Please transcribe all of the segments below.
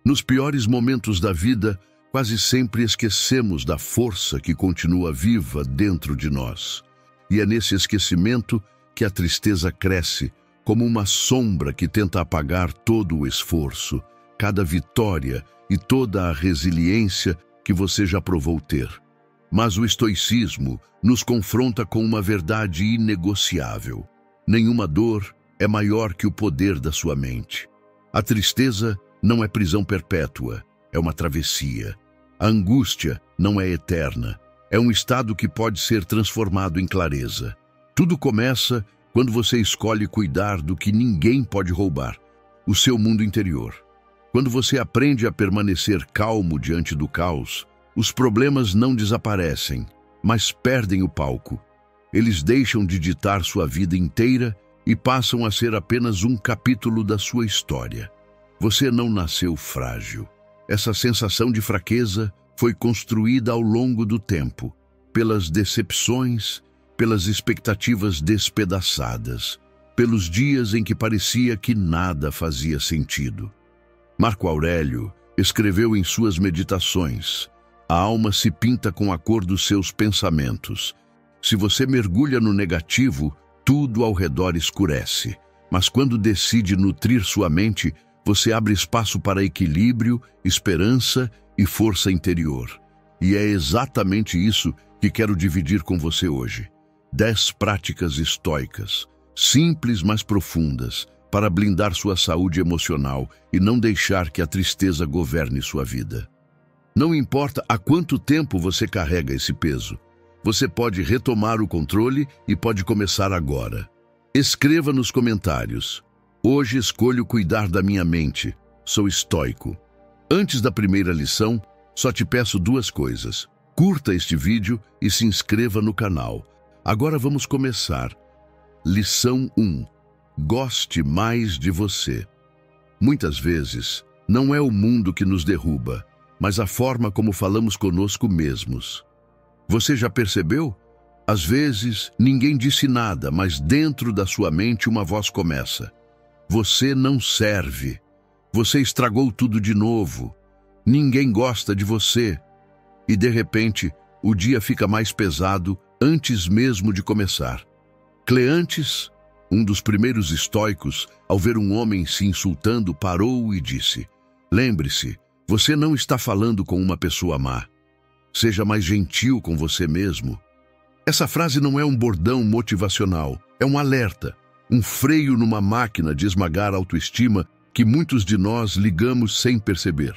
Nos piores momentos da vida, quase sempre esquecemos da força que continua viva dentro de nós. E é nesse esquecimento que a tristeza cresce, como uma sombra que tenta apagar todo o esforço, cada vitória e toda a resiliência que você já provou ter. Mas o estoicismo nos confronta com uma verdade inegociável. Nenhuma dor é maior que o poder da sua mente. A tristeza não é prisão perpétua, é uma travessia. A angústia não é eterna, é um estado que pode ser transformado em clareza. Tudo começa quando você escolhe cuidar do que ninguém pode roubar, o seu mundo interior. Quando você aprende a permanecer calmo diante do caos, os problemas não desaparecem, mas perdem o palco. Eles deixam de ditar sua vida inteira e passam a ser apenas um capítulo da sua história. Você não nasceu frágil. Essa sensação de fraqueza foi construída ao longo do tempo, pelas decepções, pelas expectativas despedaçadas, pelos dias em que parecia que nada fazia sentido. Marco Aurélio escreveu em suas meditações: a alma se pinta com a cor dos seus pensamentos. Se você mergulha no negativo, tudo ao redor escurece. Mas quando decide nutrir sua mente, você abre espaço para equilíbrio, esperança e força interior. E é exatamente isso que quero dividir com você hoje. 10 práticas estoicas, simples mas profundas, para blindar sua saúde emocional e não deixar que a tristeza governe sua vida. Não importa há quanto tempo você carrega esse peso, você pode retomar o controle e pode começar agora. Escreva nos comentários: hoje escolho cuidar da minha mente, sou estoico. Antes da primeira lição, só te peço 2 coisas. Curta este vídeo e se inscreva no canal. Agora vamos começar. Lição 1. Goste mais de você. Muitas vezes, não é o mundo que nos derruba, mas a forma como falamos conosco mesmos. Você já percebeu? Às vezes, ninguém disse nada, mas dentro da sua mente uma voz começa: você não serve. Você estragou tudo de novo. Ninguém gosta de você. E de repente, o dia fica mais pesado antes mesmo de começar. Cleantes, um dos primeiros estoicos, ao ver um homem se insultando, parou e disse: lembre-se, você não está falando com uma pessoa má. Seja mais gentil com você mesmo. Essa frase não é um bordão motivacional, é um alerta, um freio numa máquina de esmagar a autoestima que muitos de nós ligamos sem perceber.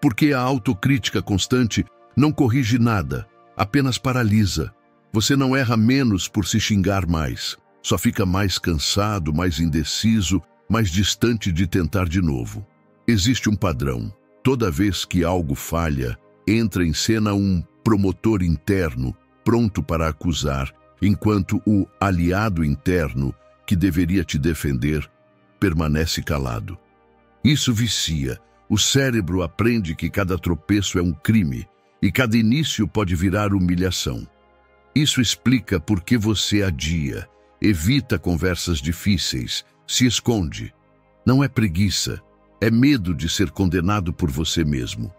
Porque a autocrítica constante não corrige nada, apenas paralisa. Você não erra menos por se xingar mais, só fica mais cansado, mais indeciso, mais distante de tentar de novo. Existe um padrão. Toda vez que algo falha, entra em cena um promotor interno, pronto para acusar, enquanto o aliado interno, que deveria te defender, permanece calado. Isso vicia. O cérebro aprende que cada tropeço é um crime e cada início pode virar humilhação. Isso explica por que você adia, evita conversas difíceis, se esconde. Não é preguiça, é medo de ser condenado por você mesmo.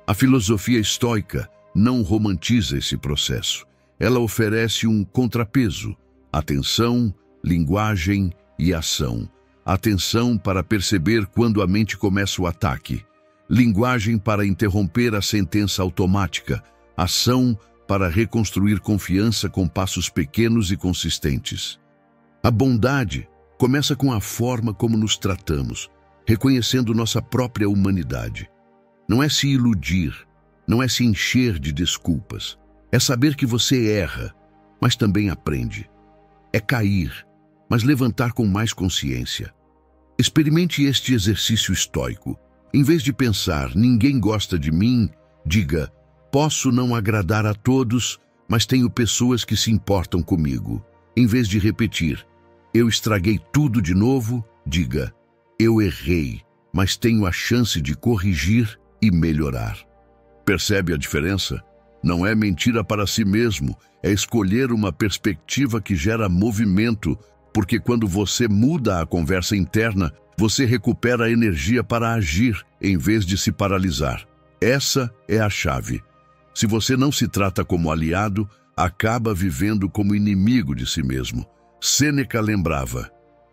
A filosofia estoica não romantiza esse processo. Ela oferece um contrapeso: atenção, linguagem e ação. Atenção para perceber quando a mente começa o ataque. Linguagem para interromper a sentença automática. Ação para reconstruir confiança com passos pequenos e consistentes. A bondade começa com a forma como nos tratamos, reconhecendo nossa própria humanidade. Não é se iludir, não é se encher de desculpas. É saber que você erra, mas também aprende. É cair, mas levantar com mais consciência. Experimente este exercício estoico. Em vez de pensar, ninguém gosta de mim, diga: posso não agradar a todos, mas tenho pessoas que se importam comigo. Em vez de repetir, eu estraguei tudo de novo, diga: eu errei, mas tenho a chance de corrigir e melhorar. Percebe a diferença? Não é mentira para si mesmo, é escolher uma perspectiva que gera movimento, porque quando você muda a conversa interna, Você recupera a energia para agir em vez de se paralisar. Essa é a chave. Se você não se trata como aliado, acaba vivendo como inimigo de si mesmo. Sêneca lembrava: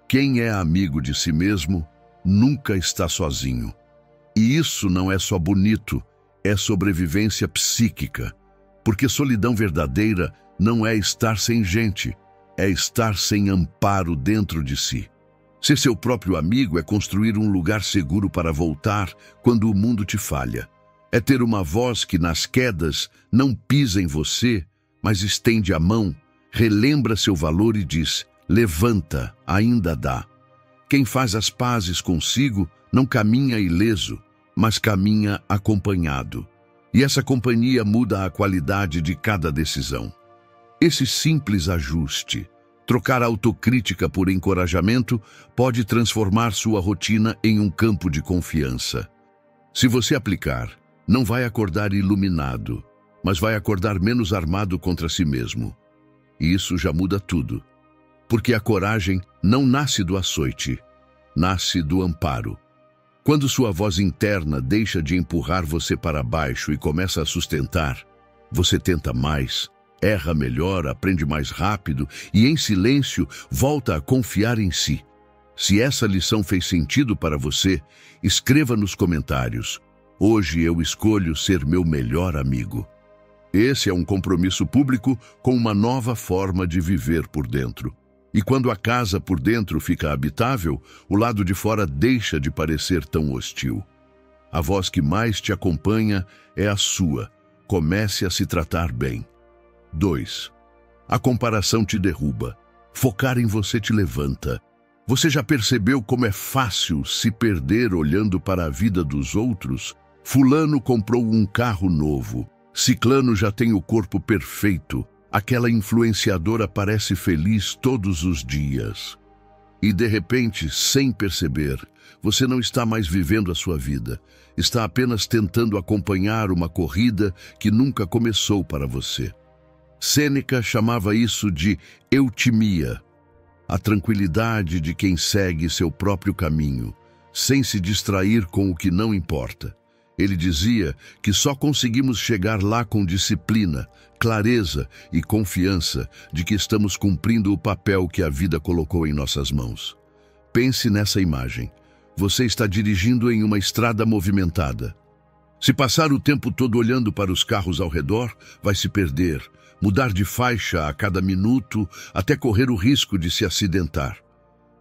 quem é amigo de si mesmo nunca está sozinho. E isso não é só bonito, é sobrevivência psíquica. Porque solidão verdadeira não é estar sem gente, é estar sem amparo dentro de si. Ser seu próprio amigo é construir um lugar seguro para voltar quando o mundo te falha. É ter uma voz que nas quedas não pisa em você, mas estende a mão, relembra seu valor e diz: levanta, ainda dá. Quem faz as pazes consigo não caminha ileso, mas caminha acompanhado. E essa companhia muda a qualidade de cada decisão. Esse simples ajuste, trocar a autocrítica por encorajamento, pode transformar sua rotina em um campo de confiança. Se você aplicar, não vai acordar iluminado, mas vai acordar menos armado contra si mesmo. E isso já muda tudo. Porque a coragem não nasce do açoite, nasce do amparo. Quando sua voz interna deixa de empurrar você para baixo e começa a sustentar, você tenta mais, erra melhor, aprende mais rápido e, em silêncio, volta a confiar em si. Se essa lição fez sentido para você, escreva nos comentários: hoje eu escolho ser meu melhor amigo. Esse é um compromisso público com uma nova forma de viver por dentro. E quando a casa por dentro fica habitável, o lado de fora deixa de parecer tão hostil. A voz que mais te acompanha é a sua. Comece a se tratar bem. 2. A comparação te derruba. Focar em você te levanta. Você já percebeu como é fácil se perder olhando para a vida dos outros? Fulano comprou um carro novo. Ciclano já tem o corpo perfeito. Aquela influenciadora parece feliz todos os dias. E de repente, sem perceber, você não está mais vivendo a sua vida. Está apenas tentando acompanhar uma corrida que nunca começou para você. Sêneca chamava isso de eutimia, a tranquilidade de quem segue seu próprio caminho, sem se distrair com o que não importa. Ele dizia que só conseguimos chegar lá com disciplina, clareza e confiança de que estamos cumprindo o papel que a vida colocou em nossas mãos. Pense nessa imagem. Você está dirigindo em uma estrada movimentada. Se passar o tempo todo olhando para os carros ao redor, vai se perder, mudar de faixa a cada minuto até correr o risco de se acidentar.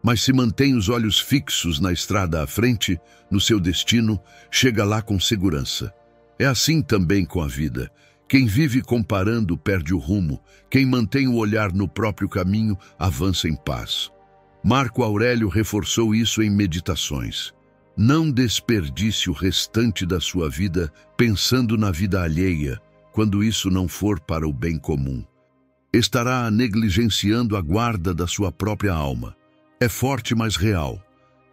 Mas se mantém os olhos fixos na estrada à frente, no seu destino, chega lá com segurança. É assim também com a vida. Quem vive comparando perde o rumo. Quem mantém o olhar no próprio caminho avança em paz. Marco Aurélio reforçou isso em Meditações. Não desperdice o restante da sua vida pensando na vida alheia, quando isso não for para o bem comum. Estará negligenciando a guarda da sua própria alma. É forte, mas real.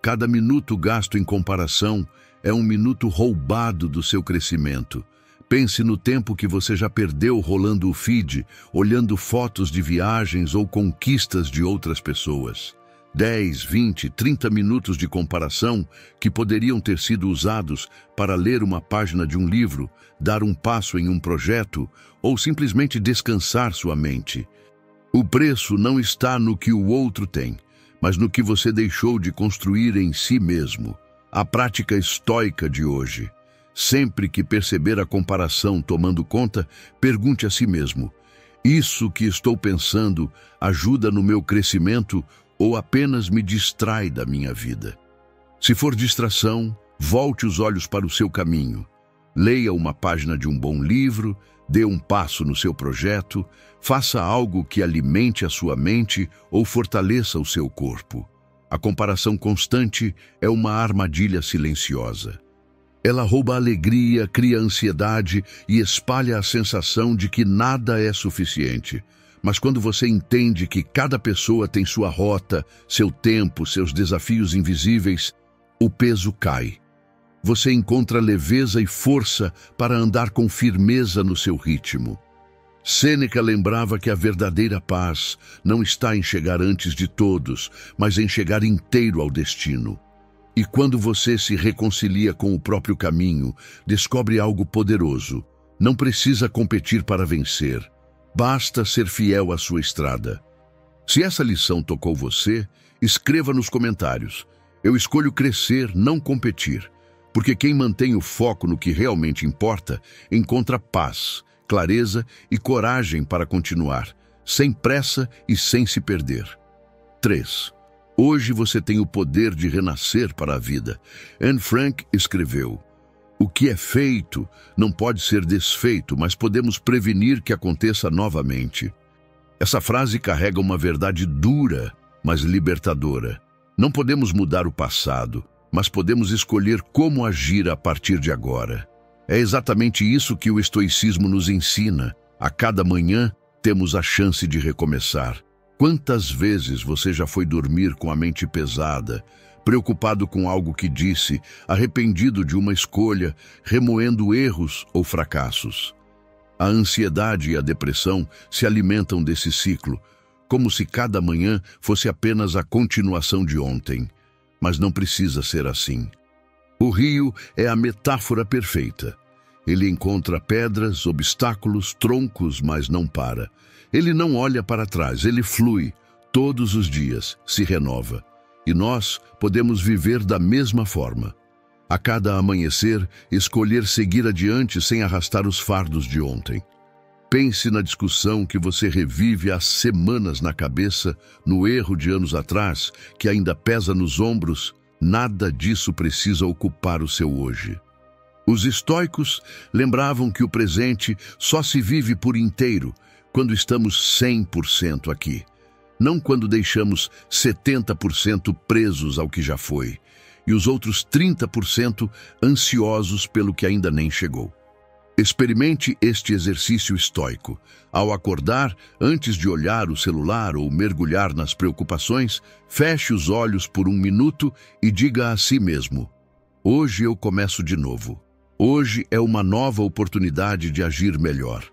Cada minuto gasto em comparação é um minuto roubado do seu crescimento. Pense no tempo que você já perdeu rolando o feed, olhando fotos de viagens ou conquistas de outras pessoas. 10, 20, 30 minutos de comparação que poderiam ter sido usados para ler uma página de um livro, dar um passo em um projeto ou simplesmente descansar sua mente. O preço não está no que o outro tem, mas no que você deixou de construir em si mesmo. A prática estoica de hoje. Sempre que perceber a comparação tomando conta, pergunte a si mesmo: isso que estou pensando ajuda no meu crescimento ou apenas me distrai da minha vida? Se for distração, volte os olhos para o seu caminho. Leia uma página de um bom livro, dê um passo no seu projeto, faça algo que alimente a sua mente ou fortaleça o seu corpo. A comparação constante é uma armadilha silenciosa. Ela rouba a alegria, cria ansiedade e espalha a sensação de que nada é suficiente. Mas quando você entende que cada pessoa tem sua rota, seu tempo, seus desafios invisíveis, o peso cai. Você encontra leveza e força para andar com firmeza no seu ritmo. Sêneca lembrava que a verdadeira paz não está em chegar antes de todos, mas em chegar inteiro ao destino. E quando você se reconcilia com o próprio caminho, descobre algo poderoso. Não precisa competir para vencer. Basta ser fiel à sua estrada. Se essa lição tocou você, escreva nos comentários. Eu escolho crescer, não competir. Porque quem mantém o foco no que realmente importa, encontra paz, clareza e coragem para continuar, sem pressa e sem se perder. 3. Hoje você tem o poder de renascer para a vida. Anne Frank escreveu: o que é feito não pode ser desfeito, mas podemos prevenir que aconteça novamente. Essa frase carrega uma verdade dura, mas libertadora. Não podemos mudar o passado, mas podemos escolher como agir a partir de agora. É exatamente isso que o estoicismo nos ensina. A cada manhã, temos a chance de recomeçar. Quantas vezes você já foi dormir com a mente pesada, preocupado com algo que disse, arrependido de uma escolha, remoendo erros ou fracassos? A ansiedade e a depressão se alimentam desse ciclo, como se cada manhã fosse apenas a continuação de ontem. Mas não precisa ser assim. O rio é a metáfora perfeita. Ele encontra pedras, obstáculos, troncos, mas não para. Ele não olha para trás, ele flui, todos os dias, se renova. E nós podemos viver da mesma forma. A cada amanhecer, escolher seguir adiante sem arrastar os fardos de ontem. Pense na discussão que você revive há semanas na cabeça, no erro de anos atrás, que ainda pesa nos ombros. Nada disso precisa ocupar o seu hoje. Os estoicos lembravam que o presente só se vive por inteiro quando estamos 100% aqui, não quando deixamos 70% presos ao que já foi, e os outros 30% ansiosos pelo que ainda nem chegou. Experimente este exercício estoico. Ao acordar, antes de olhar o celular ou mergulhar nas preocupações, feche os olhos por 1 minuto e diga a si mesmo: hoje eu começo de novo. Hoje é uma nova oportunidade de agir melhor.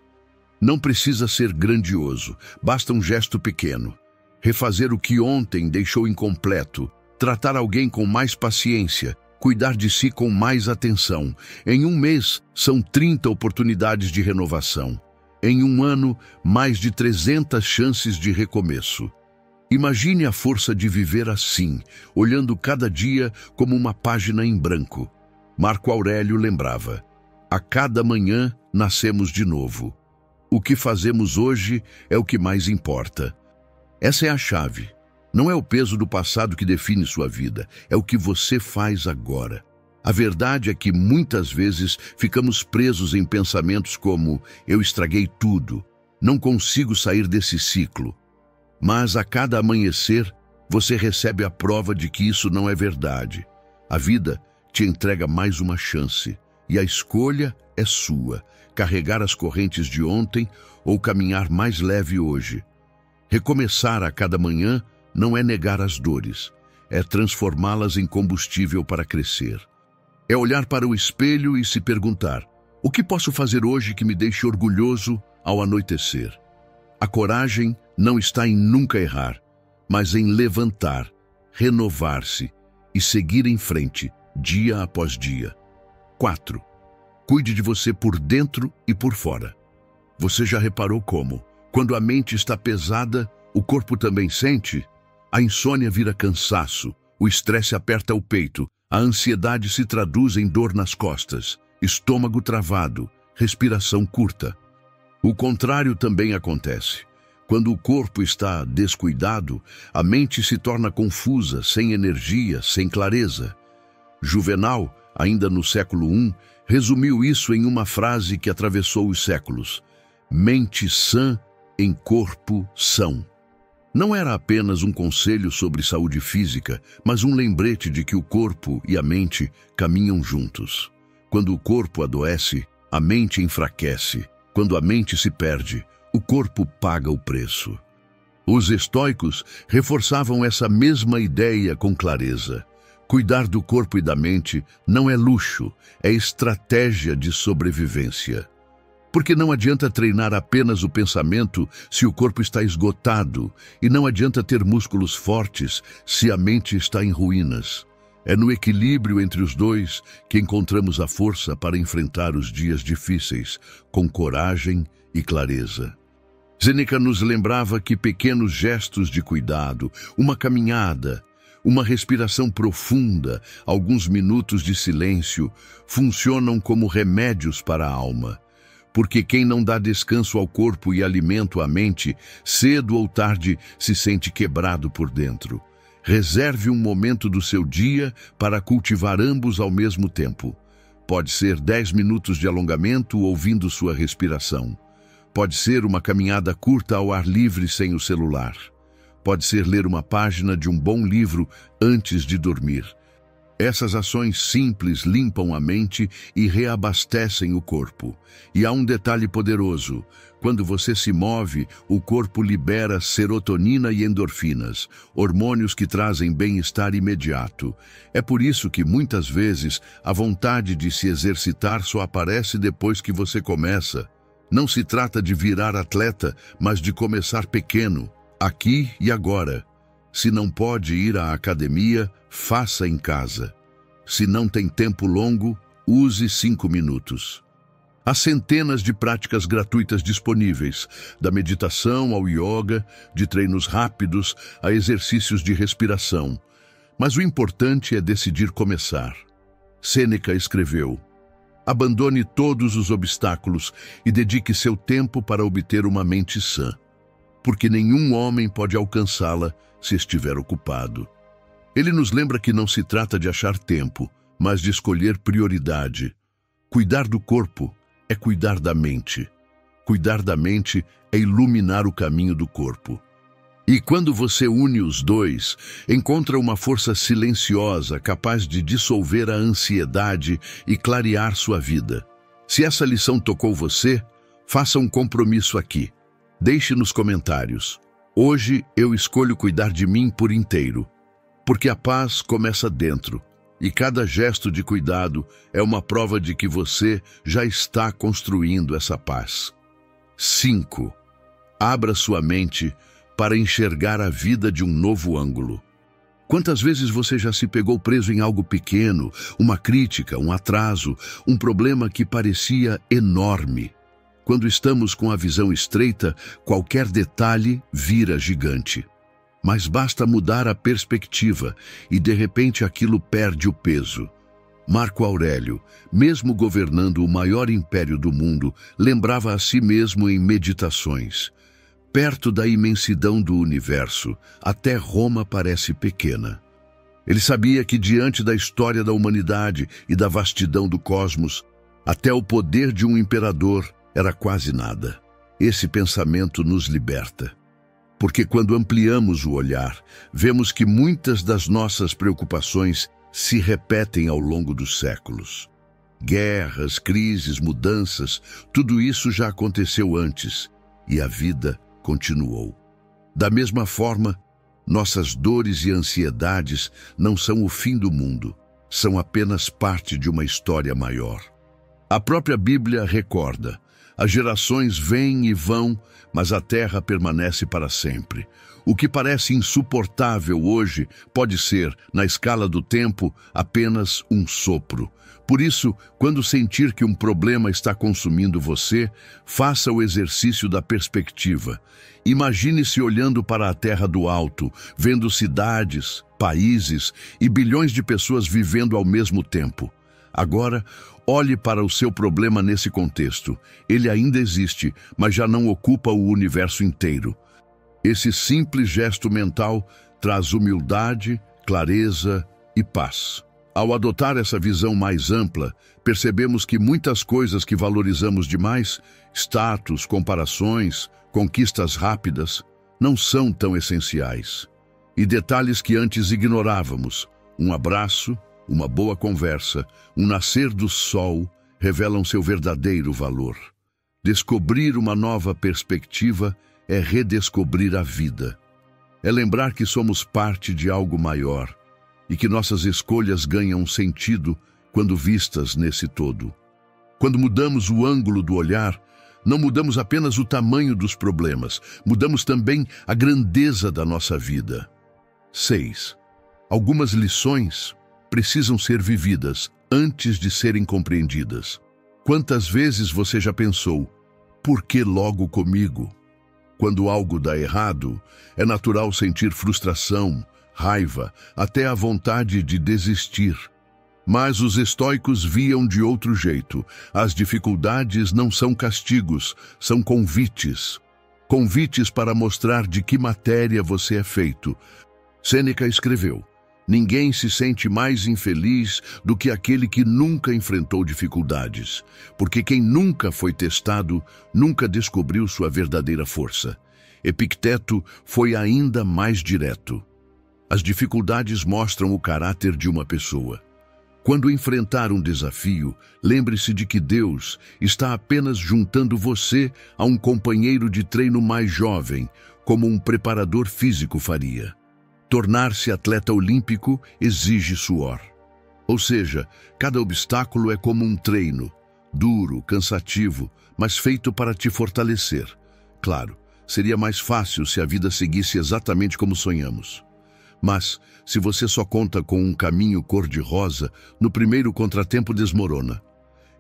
Não precisa ser grandioso, basta um gesto pequeno. Refazer o que ontem deixou incompleto, tratar alguém com mais paciência, cuidar de si com mais atenção. Em 1 mês, são 30 oportunidades de renovação. Em 1 ano, mais de 300 chances de recomeço. Imagine a força de viver assim, olhando cada dia como uma página em branco. Marco Aurélio lembrava: a cada manhã nascemos de novo. O que fazemos hoje é o que mais importa. Essa é a chave. Não é o peso do passado que define sua vida, é o que você faz agora. A verdade é que muitas vezes ficamos presos em pensamentos como: eu estraguei tudo, não consigo sair desse ciclo. Mas a cada amanhecer, você recebe a prova de que isso não é verdade. A vida te entrega mais uma chance, e a escolha é sua: carregar as correntes de ontem ou caminhar mais leve hoje. Recomeçar a cada manhã não é negar as dores, é transformá-las em combustível para crescer. É olhar para o espelho e se perguntar: o que posso fazer hoje que me deixe orgulhoso ao anoitecer? A coragem não está em nunca errar, mas em levantar, renovar-se e seguir em frente, dia após dia. 4. Cuide de você por dentro e por fora. Você já reparou como, quando a mente está pesada, o corpo também sente? A insônia vira cansaço, o estresse aperta o peito, a ansiedade se traduz em dor nas costas, estômago travado, respiração curta. O contrário também acontece. Quando o corpo está descuidado, a mente se torna confusa, sem energia, sem clareza. Juvenal, ainda no século I, resumiu isso em uma frase que atravessou os séculos: mente sã em corpo são. Não era apenas um conselho sobre saúde física, mas um lembrete de que o corpo e a mente caminham juntos. Quando o corpo adoece, a mente enfraquece. Quando a mente se perde, o corpo paga o preço. Os estoicos reforçavam essa mesma ideia com clareza. Cuidar do corpo e da mente não é luxo, é estratégia de sobrevivência. Porque não adianta treinar apenas o pensamento se o corpo está esgotado, e não adianta ter músculos fortes se a mente está em ruínas. É no equilíbrio entre os dois que encontramos a força para enfrentar os dias difíceis, com coragem e clareza. Sêneca nos lembrava que pequenos gestos de cuidado, uma caminhada, uma respiração profunda, alguns minutos de silêncio, funcionam como remédios para a alma. Porque quem não dá descanso ao corpo e alimento à mente, cedo ou tarde se sente quebrado por dentro. Reserve um momento do seu dia para cultivar ambos ao mesmo tempo. Pode ser 10 minutos de alongamento ouvindo sua respiração. Pode ser uma caminhada curta ao ar livre sem o celular. Pode ser ler uma página de um bom livro antes de dormir. Essas ações simples limpam a mente e reabastecem o corpo. E há um detalhe poderoso: quando você se move, o corpo libera serotonina e endorfinas, hormônios que trazem bem-estar imediato. É por isso que, muitas vezes, a vontade de se exercitar só aparece depois que você começa. Não se trata de virar atleta, mas de começar pequeno, aqui e agora. Se não pode ir à academia, faça em casa. Se não tem tempo longo, use 5 minutos. Há centenas de práticas gratuitas disponíveis, da meditação ao yoga, de treinos rápidos a exercícios de respiração. Mas o importante é decidir começar. Sêneca escreveu: abandone todos os obstáculos e dedique seu tempo para obter uma mente sã, porque nenhum homem pode alcançá-la se estiver ocupado. Ele nos lembra que não se trata de achar tempo, mas de escolher prioridade. Cuidar do corpo é cuidar da mente. Cuidar da mente é iluminar o caminho do corpo. E quando você une os dois, encontra uma força silenciosa capaz de dissolver a ansiedade e clarear sua vida. Se essa lição tocou você, faça um compromisso aqui. Deixe nos comentários: hoje eu escolho cuidar de mim por inteiro. Porque a paz começa dentro, e cada gesto de cuidado é uma prova de que você já está construindo essa paz. 5. Abra sua mente para enxergar a vida de um novo ângulo. Quantas vezes você já se pegou preso em algo pequeno, uma crítica, um atraso, um problema que parecia enorme? Quando estamos com a visão estreita, qualquer detalhe vira gigante. Mas basta mudar a perspectiva e, de repente, aquilo perde o peso. Marco Aurélio, mesmo governando o maior império do mundo, lembrava a si mesmo em meditações: perto da imensidão do universo, até Roma parece pequena. Ele sabia que, diante da história da humanidade e da vastidão do cosmos, até o poder de um imperador era quase nada. Esse pensamento nos liberta. Porque quando ampliamos o olhar, vemos que muitas das nossas preocupações se repetem ao longo dos séculos. Guerras, crises, mudanças, tudo isso já aconteceu antes e a vida continuou. Da mesma forma, nossas dores e ansiedades não são o fim do mundo, são apenas parte de uma história maior. A própria Bíblia recorda: as gerações vêm e vão, mas a terra permanece para sempre. O que parece insuportável hoje pode ser, na escala do tempo, apenas um sopro. Por isso, quando sentir que um problema está consumindo você, faça o exercício da perspectiva. Imagine-se olhando para a terra do alto, vendo cidades, países e bilhões de pessoas vivendo ao mesmo tempo. Agora, olhe para o seu problema nesse contexto. Ele ainda existe, mas já não ocupa o universo inteiro. Esse simples gesto mental traz humildade, clareza e paz. Ao adotar essa visão mais ampla, percebemos que muitas coisas que valorizamos demais, status, comparações, conquistas rápidas, não são tão essenciais. E detalhes que antes ignorávamos, um abraço, uma boa conversa, um nascer do sol, revelam seu verdadeiro valor. Descobrir uma nova perspectiva é redescobrir a vida. É lembrar que somos parte de algo maior e que nossas escolhas ganham sentido quando vistas nesse todo. Quando mudamos o ângulo do olhar, não mudamos apenas o tamanho dos problemas, mudamos também a grandeza da nossa vida. 6. Algumas lições precisam ser vividas antes de serem compreendidas. Quantas vezes você já pensou, por que logo comigo? Quando algo dá errado, é natural sentir frustração, raiva, até a vontade de desistir. Mas os estoicos viam de outro jeito. As dificuldades não são castigos, são convites. Convites para mostrar de que matéria você é feito. Sêneca escreveu: ninguém se sente mais infeliz do que aquele que nunca enfrentou dificuldades, porque quem nunca foi testado, nunca descobriu sua verdadeira força. Epicteto foi ainda mais direto. As dificuldades mostram o caráter de uma pessoa. Quando enfrentar um desafio, lembre-se de que Deus está apenas juntando você a um companheiro de treino mais jovem, como um preparador físico faria. Tornar-se atleta olímpico exige suor. Ou seja, cada obstáculo é como um treino, duro, cansativo, mas feito para te fortalecer. Claro, seria mais fácil se a vida seguisse exatamente como sonhamos. Mas, se você só conta com um caminho cor-de-rosa, no primeiro contratempo desmorona.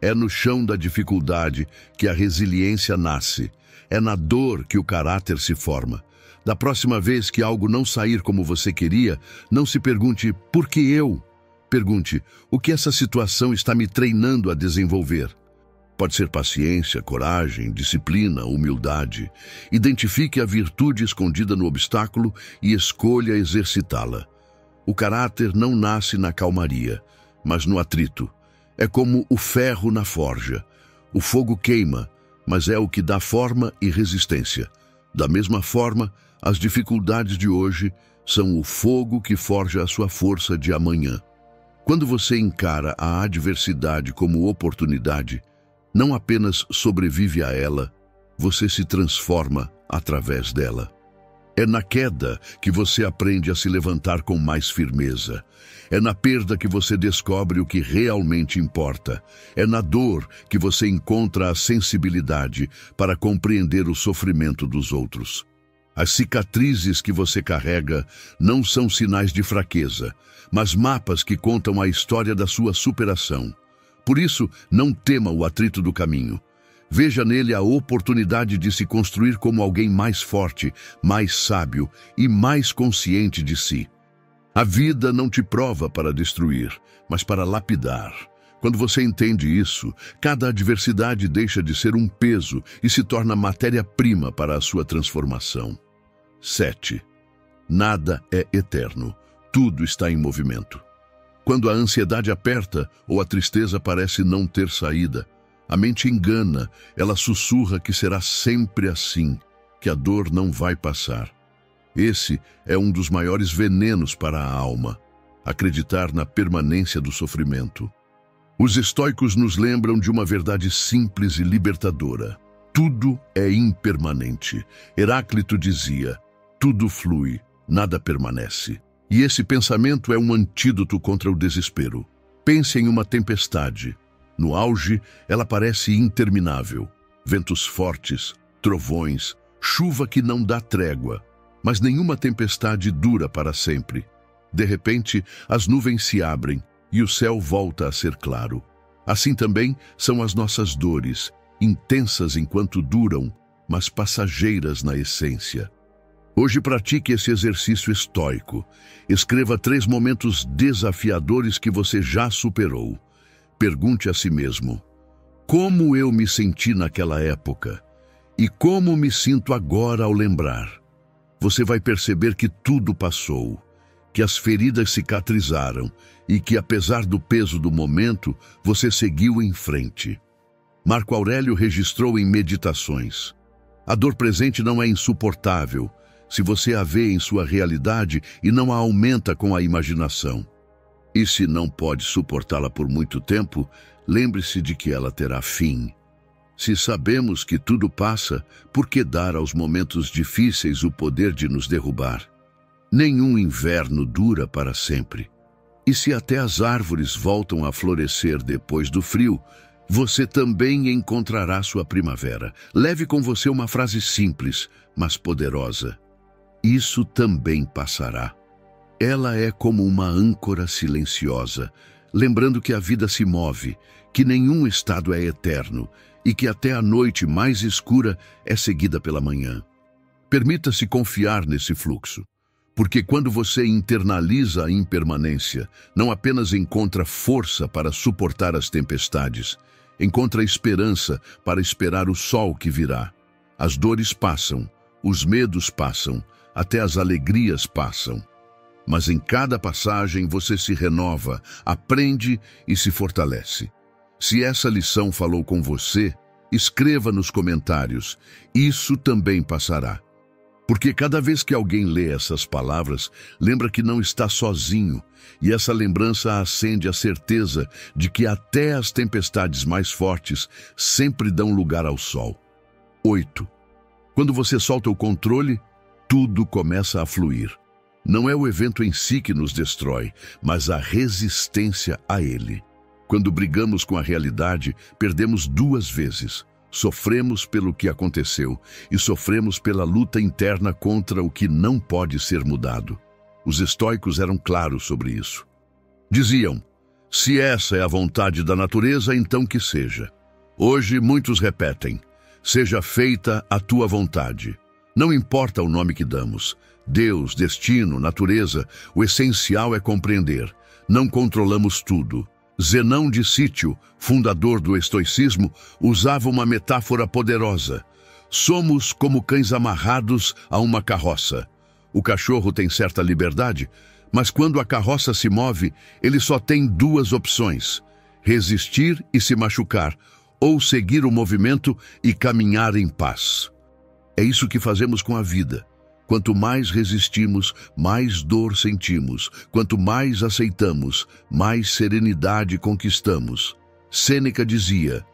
É no chão da dificuldade que a resiliência nasce. É na dor que o caráter se forma. Da próxima vez que algo não sair como você queria, não se pergunte, por que eu? Pergunte, o que essa situação está me treinando a desenvolver? Pode ser paciência, coragem, disciplina, humildade. Identifique a virtude escondida no obstáculo e escolha exercitá-la. O caráter não nasce na calmaria, mas no atrito. É como o ferro na forja. O fogo queima, mas é o que dá forma e resistência. Da mesma forma, as dificuldades de hoje são o fogo que forja a sua força de amanhã. Quando você encara a adversidade como oportunidade, não apenas sobrevive a ela, você se transforma através dela. É na queda que você aprende a se levantar com mais firmeza. É na perda que você descobre o que realmente importa. É na dor que você encontra a sensibilidade para compreender o sofrimento dos outros. As cicatrizes que você carrega não são sinais de fraqueza, mas mapas que contam a história da sua superação. Por isso, não tema o atrito do caminho. Veja nele a oportunidade de se construir como alguém mais forte, mais sábio e mais consciente de si. A vida não te prova para destruir, mas para lapidar. Quando você entende isso, cada adversidade deixa de ser um peso e se torna matéria-prima para a sua transformação. 7. Nada é eterno. Tudo está em movimento. Quando a ansiedade aperta ou a tristeza parece não ter saída, a mente engana, ela sussurra que será sempre assim, que a dor não vai passar. Esse é um dos maiores venenos para a alma, acreditar na permanência do sofrimento. Os estoicos nos lembram de uma verdade simples e libertadora. Tudo é impermanente. Heráclito dizia, tudo flui, nada permanece. E esse pensamento é um antídoto contra o desespero. Pense em uma tempestade. No auge, ela parece interminável. Ventos fortes, trovões, chuva que não dá trégua. Mas nenhuma tempestade dura para sempre. De repente, as nuvens se abrem e o céu volta a ser claro. Assim também são as nossas dores, intensas enquanto duram, mas passageiras na essência. Hoje pratique esse exercício estoico. Escreva 3 momentos desafiadores que você já superou. Pergunte a si mesmo, como eu me senti naquela época? E como me sinto agora ao lembrar? Você vai perceber que tudo passou, que as feridas cicatrizaram e que, apesar do peso do momento, você seguiu em frente. Marco Aurélio registrou em Meditações: a dor presente não é insuportável, se você a vê em sua realidade e não a aumenta com a imaginação. E se não pode suportá-la por muito tempo, lembre-se de que ela terá fim. Se sabemos que tudo passa, por que dar aos momentos difíceis o poder de nos derrubar? Nenhum inverno dura para sempre. E se até as árvores voltam a florescer depois do frio, você também encontrará sua primavera. Leve com você uma frase simples, mas poderosa. Isso também passará. Ela é como uma âncora silenciosa, lembrando que a vida se move, que nenhum estado é eterno e que até a noite mais escura é seguida pela manhã. Permita-se confiar nesse fluxo, porque quando você internaliza a impermanência, não apenas encontra força para suportar as tempestades, encontra esperança para esperar o sol que virá. As dores passam, os medos passam, até as alegrias passam. Mas em cada passagem você se renova, aprende e se fortalece. Se essa lição falou com você, escreva nos comentários. Isso também passará. Porque cada vez que alguém lê essas palavras, lembra que não está sozinho, e essa lembrança acende a certeza de que até as tempestades mais fortes sempre dão lugar ao sol. 8. Quando você solta o controle, tudo começa a fluir. Não é o evento em si que nos destrói, mas a resistência a ele. Quando brigamos com a realidade, perdemos duas vezes. Sofremos pelo que aconteceu e sofremos pela luta interna contra o que não pode ser mudado. Os estoicos eram claros sobre isso. Diziam, se essa é a vontade da natureza, então que seja. Hoje muitos repetem, seja feita a tua vontade. Não importa o nome que damos. Deus, destino, natureza, o essencial é compreender. Não controlamos tudo. Zenão de Sítio, fundador do estoicismo, usava uma metáfora poderosa. Somos como cães amarrados a uma carroça. O cachorro tem certa liberdade, mas quando a carroça se move, ele só tem duas opções: resistir e se machucar, ou seguir o movimento e caminhar em paz. É isso que fazemos com a vida. Quanto mais resistimos, mais dor sentimos. Quanto mais aceitamos, mais serenidade conquistamos. Sêneca dizia,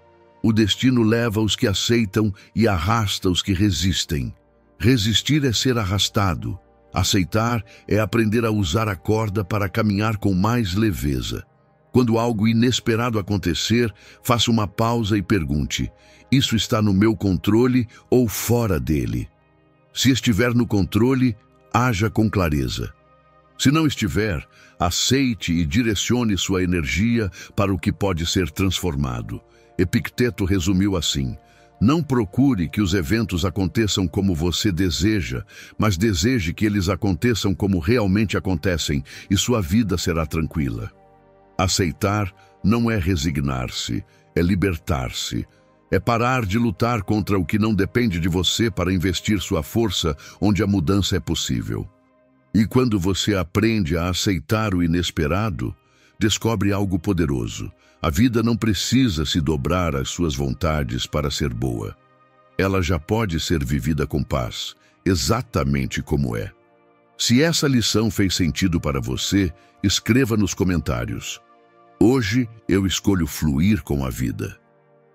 o destino leva os que aceitam e arrasta os que resistem. Resistir é ser arrastado. Aceitar é aprender a usar a corda para caminhar com mais leveza. Quando algo inesperado acontecer, faça uma pausa e pergunte, isso está no meu controle ou fora dele? Se estiver no controle, haja com clareza. Se não estiver, aceite e direcione sua energia para o que pode ser transformado. Epicteto resumiu assim, não procure que os eventos aconteçam como você deseja, mas deseje que eles aconteçam como realmente acontecem e sua vida será tranquila. Aceitar não é resignar-se, é libertar-se. É parar de lutar contra o que não depende de você para investir sua força onde a mudança é possível. E quando você aprende a aceitar o inesperado, descobre algo poderoso. A vida não precisa se dobrar às suas vontades para ser boa. Ela já pode ser vivida com paz, exatamente como é. Se essa lição fez sentido para você, escreva nos comentários. Hoje eu escolho fluir com a vida.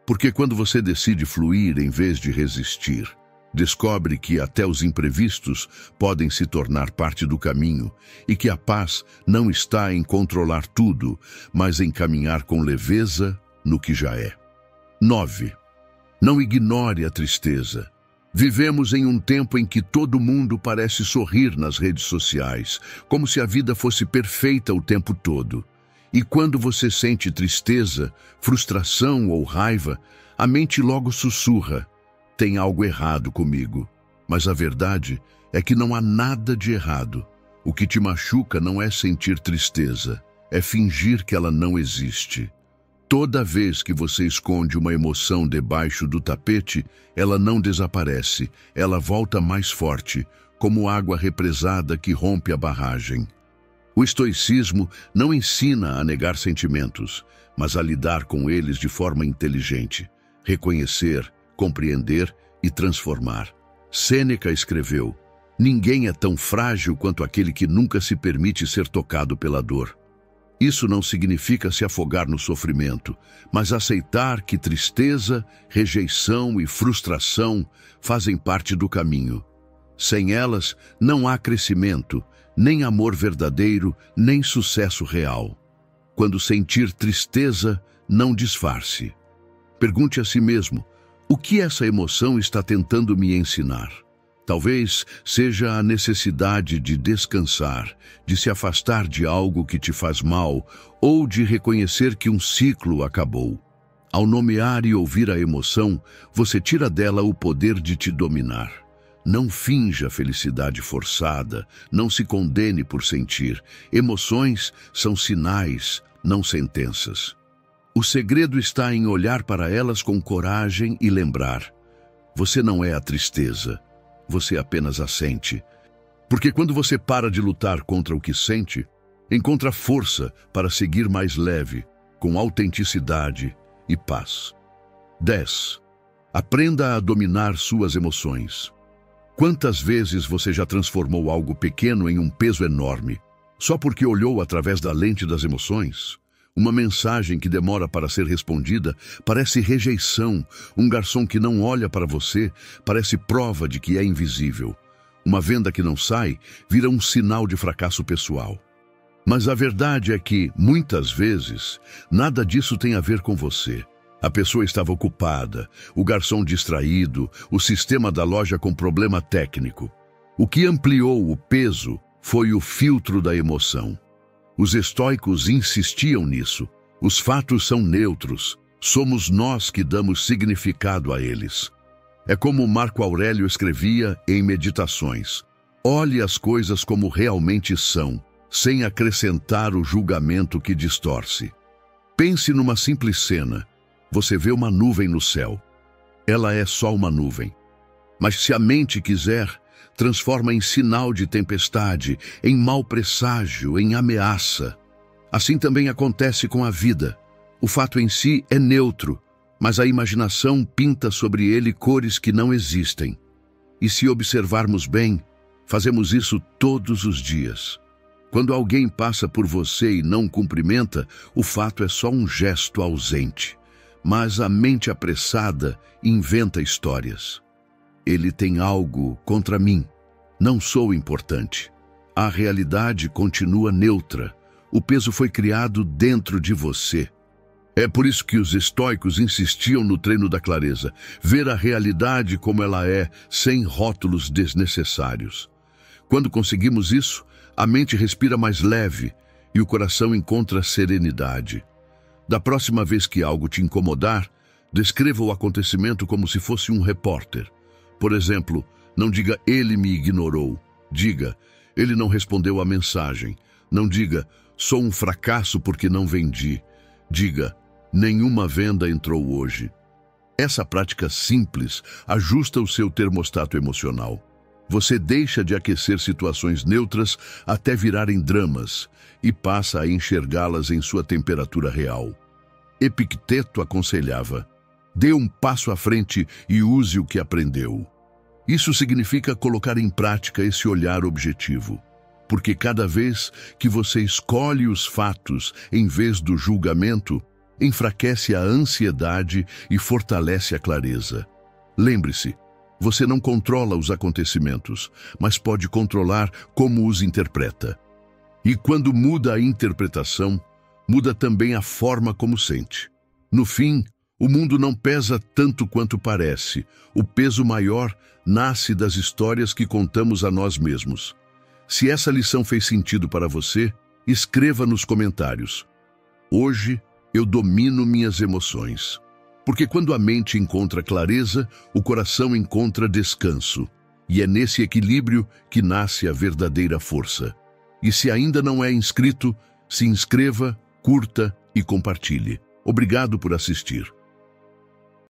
Porque quando você decide fluir em vez de resistir, descobre que até os imprevistos podem se tornar parte do caminho e que a paz não está em controlar tudo, mas em caminhar com leveza no que já é. 9. Não ignore a tristeza. Vivemos em um tempo em que todo mundo parece sorrir nas redes sociais, como se a vida fosse perfeita o tempo todo. E quando você sente tristeza, frustração ou raiva, a mente logo sussurra, tem algo errado comigo. Mas a verdade é que não há nada de errado. O que te machuca não é sentir tristeza, é fingir que ela não existe. Toda vez que você esconde uma emoção debaixo do tapete, ela não desaparece, ela volta mais forte, como água represada que rompe a barragem. O estoicismo não ensina a negar sentimentos, mas a lidar com eles de forma inteligente, reconhecer, compreender e transformar. Sêneca escreveu, ninguém é tão frágil quanto aquele que nunca se permite ser tocado pela dor. Isso não significa se afogar no sofrimento, mas aceitar que tristeza, rejeição e frustração fazem parte do caminho. Sem elas, não há crescimento, nem amor verdadeiro, nem sucesso real. Quando sentir tristeza, não disfarce. Pergunte a si mesmo, o que essa emoção está tentando me ensinar? Talvez seja a necessidade de descansar, de se afastar de algo que te faz mal ou de reconhecer que um ciclo acabou. Ao nomear e ouvir a emoção, você tira dela o poder de te dominar. Não finja felicidade forçada, não se condene por sentir. Emoções são sinais, não sentenças. O segredo está em olhar para elas com coragem e lembrar: você não é a tristeza, você apenas a sente. Porque quando você para de lutar contra o que sente, encontra força para seguir mais leve, com autenticidade e paz. 10. Aprenda a dominar suas emoções. Quantas vezes você já transformou algo pequeno em um peso enorme, só porque olhou através da lente das emoções? Uma mensagem que demora para ser respondida parece rejeição. Um garçom que não olha para você parece prova de que é invisível. Uma venda que não sai vira um sinal de fracasso pessoal. Mas a verdade é que, muitas vezes, nada disso tem a ver com você. A pessoa estava ocupada, o garçom distraído, o sistema da loja com problema técnico. O que ampliou o peso foi o filtro da emoção. Os estoicos insistiam nisso. Os fatos são neutros. Somos nós que damos significado a eles. É como Marco Aurélio escrevia em Meditações: olhe as coisas como realmente são, sem acrescentar o julgamento que distorce. Pense numa simples cena. Você vê uma nuvem no céu. Ela é só uma nuvem. Mas se a mente quiser, transforma em sinal de tempestade, em mau presságio, em ameaça. Assim também acontece com a vida. O fato em si é neutro, mas a imaginação pinta sobre ele cores que não existem. E se observarmos bem, fazemos isso todos os dias. Quando alguém passa por você e não cumprimenta, o fato é só um gesto ausente. Mas a mente apressada inventa histórias. Ele tem algo contra mim. Não sou importante. A realidade continua neutra. O peso foi criado dentro de você. É por isso que os estoicos insistiam no treino da clareza. Ver a realidade como ela é, sem rótulos desnecessários. Quando conseguimos isso, a mente respira mais leve e o coração encontra serenidade. Da próxima vez que algo te incomodar, descreva o acontecimento como se fosse um repórter. Por exemplo, não diga "ele me ignorou". Diga "ele não respondeu à mensagem". Não diga "sou um fracasso porque não vendi". Diga "nenhuma venda entrou hoje". Essa prática simples ajusta o seu termostato emocional. Você deixa de aquecer situações neutras até virarem dramas e passa a enxergá-las em sua temperatura real. Epicteto aconselhava: dê um passo à frente e use o que aprendeu. Isso significa colocar em prática esse olhar objetivo. Porque cada vez que você escolhe os fatos em vez do julgamento, enfraquece a ansiedade e fortalece a clareza. Lembre-se, você não controla os acontecimentos, mas pode controlar como os interpreta. E quando muda a interpretação, muda também a forma como sente. No fim, o mundo não pesa tanto quanto parece. O peso maior nasce das histórias que contamos a nós mesmos. Se essa lição fez sentido para você, escreva nos comentários: hoje eu domino minhas emoções. Porque quando a mente encontra clareza, o coração encontra descanso. E é nesse equilíbrio que nasce a verdadeira força. E se ainda não é inscrito, se inscreva, curta e compartilhe. Obrigado por assistir.